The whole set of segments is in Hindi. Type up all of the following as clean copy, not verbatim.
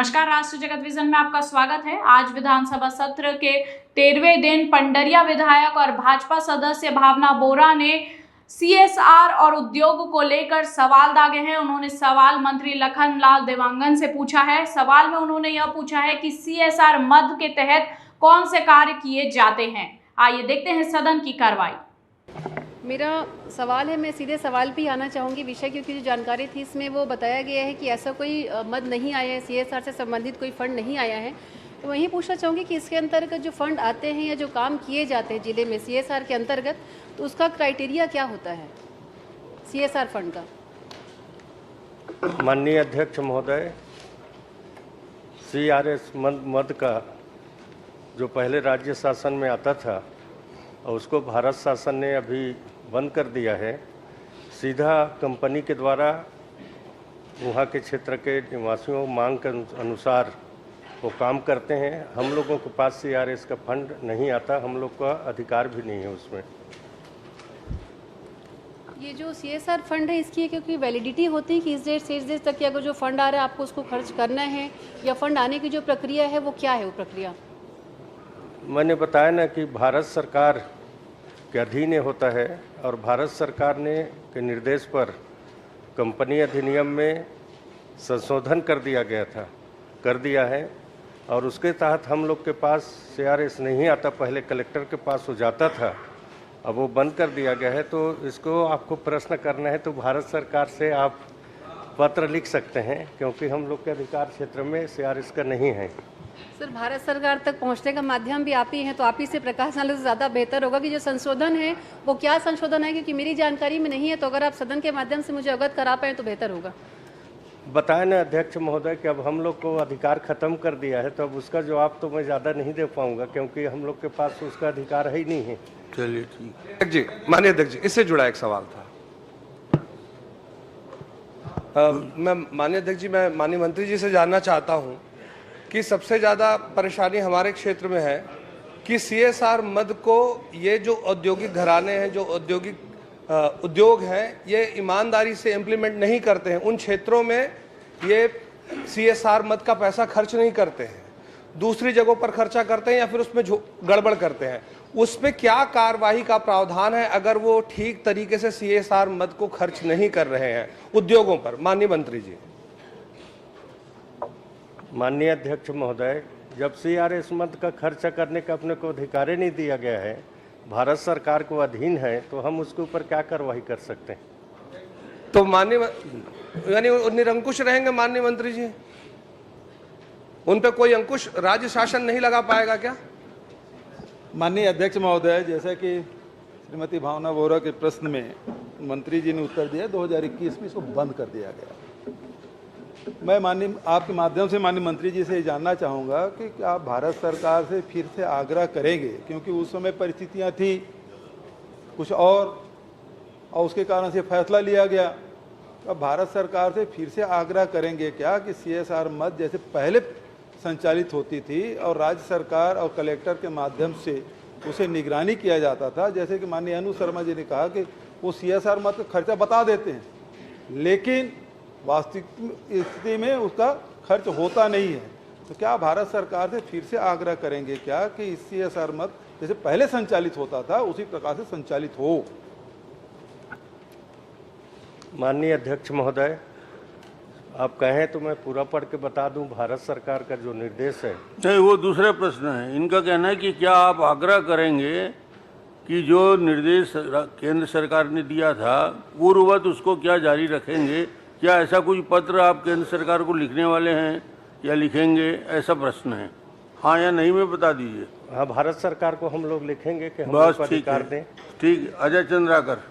नमस्कार, राष्ट्र जगत विजन में आपका स्वागत है। आज विधानसभा सत्र के 13वें दिन पंडरिया विधायक और भाजपा सदस्य भावना बोरा ने सीएसआर और उद्योग को लेकर सवाल दागे हैं। उन्होंने सवाल मंत्री लखन लाल देवांगन से पूछा है। सवाल में उन्होंने यह पूछा है कि सीएसआर मद के तहत कौन से कार्य किए जाते हैं। आइए देखते हैं सदन की कार्रवाई। मेरा सवाल है, मैं सीधे सवाल पे आना चाहूँगी। विषय क्योंकि जो जानकारी थी इसमें वो बताया गया है कि ऐसा कोई मद नहीं आया है, सीएसआर से संबंधित कोई फंड नहीं आया है। तो वहीं पूछना चाहूँगी कि इसके अंतर्गत जो फंड आते हैं या जो काम किए जाते हैं ज़िले में सीएसआर के अंतर्गत, तो उसका क्राइटेरिया क्या होता है सीएसआर फंड का? माननीय अध्यक्ष महोदय, सीआरएस मद का जो पहले राज्य शासन में आता था और उसको भारत शासन ने अभी बंद कर दिया है। सीधा कंपनी के द्वारा वहाँ के क्षेत्र के निवासियों मांग के अनुसार वो काम करते हैं। हम लोगों के पास सीआरएस का फंड नहीं आता, हम लोग का अधिकार भी नहीं है उसमें। ये जो सीएसआर फंड है इसकी क्योंकि वैलिडिटी होती है कि इस डेट से इस डेट तक कि अगर जो फंड आ रहा है आपको उसको खर्च करना है, या फंड आने की जो प्रक्रिया है वो क्या है वो प्रक्रिया? मैंने बताया ना कि भारत सरकार के अधीन होता है और भारत सरकार ने के निर्देश पर कंपनी अधिनियम में संशोधन कर दिया है और उसके तहत हम लोग के पास सीआरएस नहीं आता। पहले कलेक्टर के पास हो जाता था, अब वो बंद कर दिया गया है। तो इसको आपको प्रश्न करना है तो भारत सरकार से आप पत्र लिख सकते हैं, क्योंकि हम लोग के अधिकार क्षेत्र में सीआरएस का नहीं है। सर, भारत सरकार तक पहुंचने का माध्यम भी आप ही हैं, तो आप ही से प्रकाश डालने से ज़्यादा बेहतर होगा कि जो संशोधन है वो क्या संशोधन है, क्योंकि मेरी जानकारी में नहीं है। तो अगर आप सदन के माध्यम से मुझे अवगत करा पाएँ तो बेहतर होगा। बताया ना अध्यक्ष महोदय कि अब हम लोग को अधिकार खत्म कर दिया है, तो अब उसका जवाब तो मैं ज़्यादा नहीं दे पाऊंगा, क्योंकि हम लोग के पास उसका अधिकार है ही नहीं है। चलिए ठीक जी। माननीय अध्यक्ष जी, इससे जुड़ा एक सवाल था। मैं माननीय अध्यक्ष जी, मैं माननीय मंत्री जी से जानना चाहता हूं कि सबसे ज़्यादा परेशानी हमारे क्षेत्र में है कि सीएसआर मद को ये जो औद्योगिक घराने हैं, जो औद्योगिक उद्योग हैं, ये ईमानदारी से इम्प्लीमेंट नहीं करते हैं। उन क्षेत्रों में ये सीएसआर मद का पैसा खर्च नहीं करते हैं, दूसरी जगहों पर खर्चा करते हैं या फिर उसमें गड़बड़ करते हैं। उसमें क्या कार्रवाई का प्रावधान है अगर वो ठीक तरीके से सीएसआर मद को खर्च नहीं कर रहे हैं उद्योगों पर? माननीय मंत्री जी। माननीय अध्यक्ष महोदय, जब सीआरएस मद का खर्चा करने का अपने को अधिकार ही नहीं दिया गया है, भारत सरकार को अधीन है, तो हम उसके ऊपर क्या कार्रवाई कर सकते हैं? तो माननीय यानी निरंकुश रहेंगे माननीय मंत्री जी? उन पे कोई अंकुश राज्य शासन नहीं लगा पाएगा क्या? माननीय अध्यक्ष महोदय, जैसा कि श्रीमती भावना बोरा के प्रश्न में मंत्री जी ने उत्तर दिया, 2021 में इसको बंद कर दिया गया। मैं माननीय आपके माध्यम से माननीय मंत्री जी से ये जानना चाहूँगा कि क्या आप भारत सरकार से फिर से आग्रह करेंगे, क्योंकि उस समय परिस्थितियाँ थी कुछ और उसके कारण से फैसला लिया गया। अब भारत सरकार से फिर से आग्रह करेंगे क्या कि सीएसआर मद जैसे पहले संचालित होती थी और राज्य सरकार और कलेक्टर के माध्यम से उसे निगरानी किया जाता था, जैसे कि माननीय अनु शर्मा जी ने कहा कि वो सीएसआर मद का खर्चा बता देते हैं, लेकिन वास्तविक स्थिति में उसका खर्च होता नहीं है। तो क्या भारत सरकार से फिर से आग्रह करेंगे क्या कि सीएसआर मद जैसे पहले संचालित होता था उसी प्रकार से संचालित हो? माननीय अध्यक्ष महोदय, आप कहें तो मैं पूरा पढ़ के बता दूं। भारत सरकार का जो निर्देश है, नहीं, वो दूसरा प्रश्न है। इनका कहना है कि क्या आप आग्रह करेंगे कि जो निर्देश केंद्र सरकार ने दिया था पूर्ववत उसको क्या जारी रखेंगे? क्या ऐसा कोई पत्र आप केंद्र सरकार को लिखने वाले हैं या लिखेंगे, ऐसा प्रश्न है? हाँ या नहीं में बता दीजिए। हाँ, भारत सरकार को हम लोग लिखेंगे कि हम बस लोग अधिकार दें। ठीक। अजय चंद्राकर।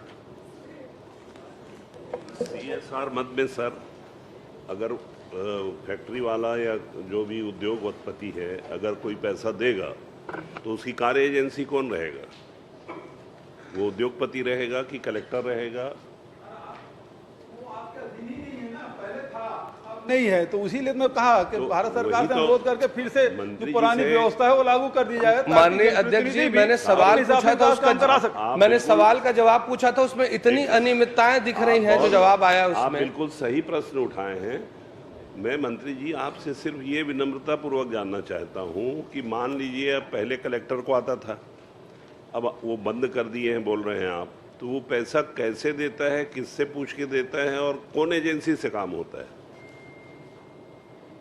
सीएसआर मद में सर, अगर फैक्ट्री वाला या जो भी उद्योगपति है अगर कोई पैसा देगा तो उसकी कार्य एजेंसी कौन रहेगा? वो उद्योगपति रहेगा कि कलेक्टर रहेगा? नहीं है, तो इसीलिए मैं कहा कि भारत सरकार से अनुरोध करके फिर से जो पुरानी व्यवस्था है वो लागू कर दी जाए। माननीय अध्यक्ष जी, मैंने सवाल पूछा था उसका मैंने सवाल का जवाब पूछा था, उसमें इतनी अनियमितताएं दिख रही हैं जो जवाब आया उसमें। आप बिल्कुल सही प्रश्न उठाए हैं। मैं मंत्री जी आपसे सिर्फ ये विनम्रतापूर्वक जानना चाहता हूँ कि मान लीजिए अब पहले कलेक्टर को आता था, अब वो बंद कर दिए हैं बोल रहे हैं आप, तो वो पैसा कैसे देता है, किससे पूछ के देता है और कौन एजेंसी से काम होता है?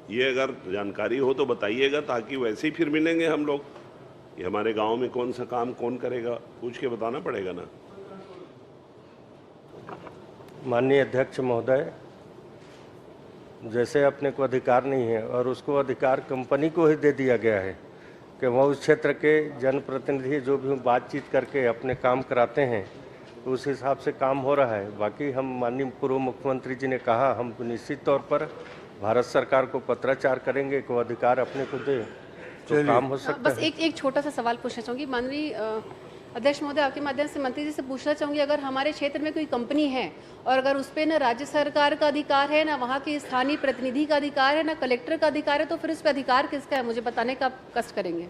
ये अगर जानकारी हो तो बताइएगा, ताकि वैसे ही फिर मिलेंगे हम लोग। ये हमारे गांव में कौन सा काम कौन करेगा, पूछ के बताना पड़ेगा ना। माननीय अध्यक्ष महोदय, जैसे अपने को अधिकार नहीं है और उसको अधिकार कंपनी को ही दे दिया गया है कि वह उस क्षेत्र के जनप्रतिनिधि जो भी बातचीत करके अपने काम कराते हैं, तो उस हिसाब से काम हो रहा है। बाकी हम माननीय पूर्व मुख्यमंत्री जी ने कहा, हम निश्चित तौर पर भारत सरकार को पत्राचार करेंगे कि वो अधिकार अपने को दे, तो काम हो सकता बस है। एक छोटा सा सवाल पूछना चाहूँगी माननीय अध्यक्ष महोदय, आपके माध्यम से मंत्री जी से पूछना चाहूँगी, अगर हमारे क्षेत्र में कोई कंपनी है और अगर उस पर न राज्य सरकार का अधिकार है, ना वहाँ के स्थानीय प्रतिनिधि का अधिकार है, ना कलेक्टर का अधिकार है, तो फिर उस पर अधिकार किसका है? मुझे बताने का आप कष्ट करेंगे।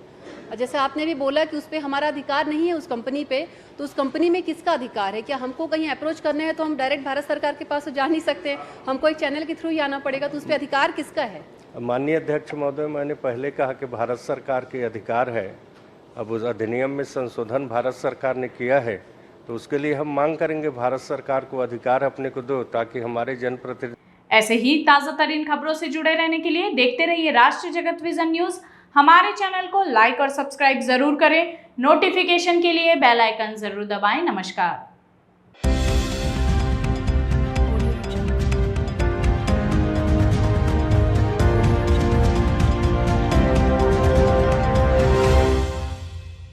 और जैसे आपने भी बोला कि उस पर हमारा अधिकार नहीं है उस कंपनी पे, तो उस कंपनी में किसका अधिकार है? क्या हमको कहीं अप्रोच करना है तो हम डायरेक्ट भारत सरकार के पास तो जा नहीं सकते, हमको एक चैनल के थ्रू ही आना पड़ेगा, तो उस पर अधिकार किसका है? माननीय अध्यक्ष महोदय, मैंने पहले कहा कि भारत सरकार के अधिकार है। अब उस अधिनियम में संशोधन भारत सरकार ने किया है, तो उसके लिए हम मांग करेंगे भारत सरकार को अधिकार अपने को दो, ताकि हमारे जनप्रतिनिधि। ऐसे ही ताज़ा तरीन खबरों से जुड़े रहने के लिए देखते रहिए राष्ट्रीय जगत विजन न्यूज़। हमारे चैनल को लाइक और सब्सक्राइब जरूर करें। नोटिफिकेशन के लिए बेल आइकन जरूर दबाएं। नमस्कार।